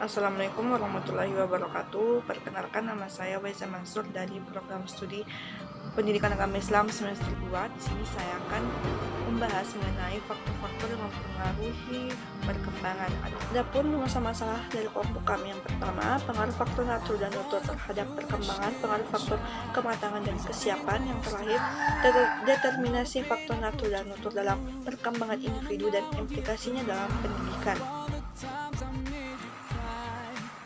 Assalamualaikum warahmatullahi wabarakatuh. Perkenalkan, nama saya Weza Mansur dari program studi Pendidikan Agama Islam semester 2. Di sini saya akan membahas mengenai faktor-faktor yang mempengaruhi perkembangan. Adapun masalah dari kelompok kami, yang pertama, pengaruh faktor natur dan nurtur terhadap perkembangan, pengaruh faktor kematangan dan kesiapan. Yang terakhir, determinasi faktor natur dan nurtur dalam perkembangan individu dan implikasinya dalam pendidikan.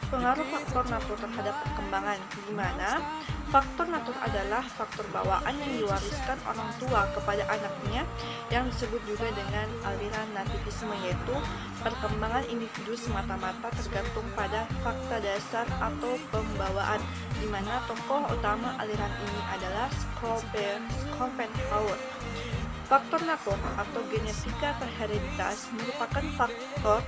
Pengaruh faktor natur terhadap perkembangan, di mana faktor natur adalah faktor bawaan yang diwariskan orang tua kepada anaknya, yang disebut juga dengan aliran nativisme, yaitu perkembangan individu semata-mata tergantung pada fakta dasar atau pembawaan, di mana tokoh utama aliran ini adalah Schopenhauer. Faktor natur atau genetika hereditas merupakan faktor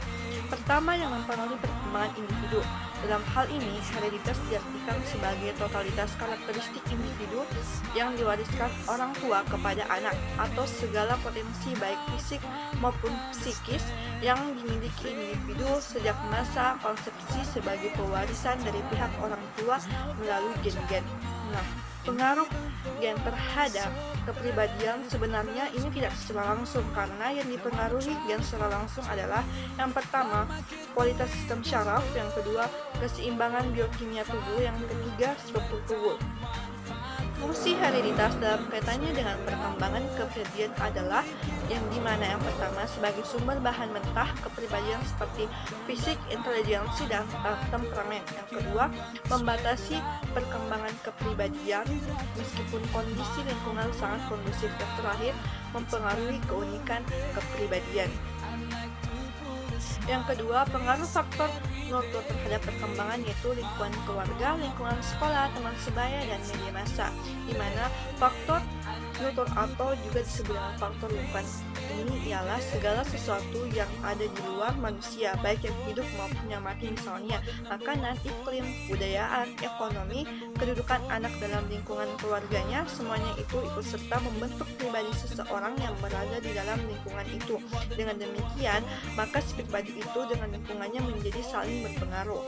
pertama yang mempengaruhi perkembangan individu. Dalam hal ini, hereditas diartikan sebagai totalitas karakteristik individu yang diwariskan orang tua kepada anak, atau segala potensi baik fisik maupun psikis yang dimiliki individu sejak masa konsepsi sebagai pewarisan dari pihak orang tua melalui gen-gen. Nah, pengaruh gen terhadap kepribadian sebenarnya ini tidak secara langsung, karena yang dipengaruhi gen secara langsung adalah yang pertama, kualitas sistem syaraf, yang kedua, keseimbangan biokimia tubuh, yang ketiga, struktur tubuh. Fungsi hereditas dalam kaitannya dengan perkembangan kepribadian adalah yang dimana yang pertama sebagai sumber bahan mentah kepribadian seperti fisik, intelijensi, dan temperamen. Yang kedua, membatasi perkembangan kepribadian meskipun kondisi lingkungan sangat kondusif. Dan terakhir, mempengaruhi keunikan kepribadian. Yang kedua, pengaruh faktor nurtur terhadap perkembangan, yaitu lingkungan keluarga, lingkungan sekolah, teman sebaya, dan media massa, di mana faktor nurtur atau juga disebut dengan faktor lingkungan ini ialah segala sesuatu yang ada di luar manusia, baik yang hidup maupun yang mati. Misalnya makanan, iklim, budayaan, ekonomi, kedudukan anak dalam lingkungan keluarganya, semuanya itu ikut serta membentuk pribadi seseorang yang berada di dalam lingkungan itu. Dengan demikian, maka si pribadi itu dengan lingkungannya menjadi saling berpengaruh.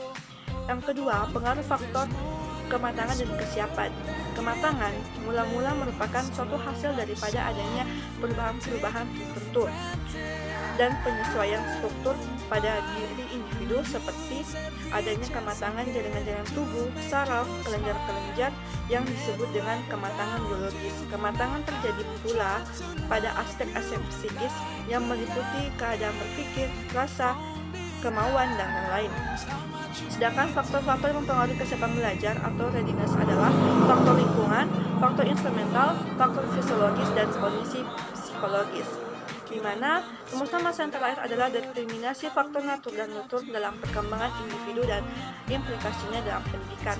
Yang kedua, pengaruh faktor kematangan dan kesiapan. Kematangan mula-mula merupakan suatu hasil daripada adanya perubahan-perubahan tertentu dan penyesuaian struktur pada diri individu, seperti adanya kematangan jaringan-jaringan tubuh, saraf, kelenjar-kelenjar yang disebut dengan kematangan biologis. Kematangan terjadi pula pada aspek-aspek psikis yang meliputi keadaan berpikir, rasa, kemauan, dan lain-lain. Sedangkan faktor-faktor yang mempengaruhi kesiapan belajar atau readiness adalah faktor lingkungan, faktor instrumental, faktor fisiologis, dan kondisi psikologis, di mana rumusnya yang terakhir adalah determinasi faktor natur dan nurtur dalam perkembangan individu dan implikasinya dalam pendidikan.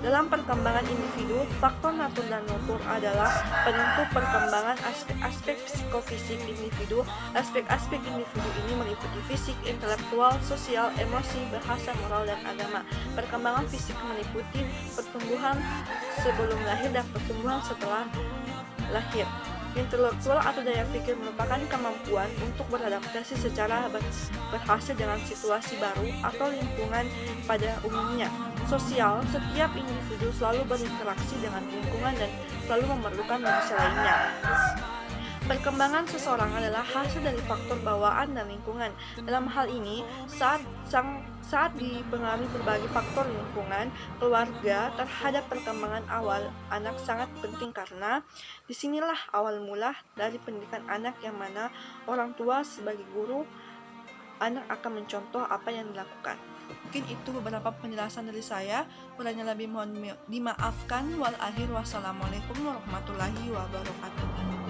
Dalam perkembangan individu, faktor natur dan nurtur adalah penentu perkembangan aspek-aspek psikofisik individu. Aspek-aspek individu ini meliputi fisik, intelektual, sosial, emosi, bahasa, moral, dan agama. Perkembangan fisik meliputi pertumbuhan sebelum lahir dan pertumbuhan setelah lahir. Intelektual atau daya pikir merupakan kemampuan untuk beradaptasi secara berhasil dengan situasi baru atau lingkungan pada umumnya. Sosial, setiap individu selalu berinteraksi dengan lingkungan dan selalu memerlukan manusia lainnya. Perkembangan seseorang adalah hasil dari faktor bawaan dan lingkungan. Dalam hal ini, saat dipengaruhi berbagai faktor lingkungan, keluarga terhadap perkembangan awal anak sangat penting, karena disinilah awal mula dari pendidikan anak, yang mana orang tua sebagai guru, anak akan mencontoh apa yang dilakukan. Mungkin itu beberapa penjelasan dari saya. Kurangnya lebih mohon dimaafkan. Wassalamualaikum warahmatullahi wabarakatuh.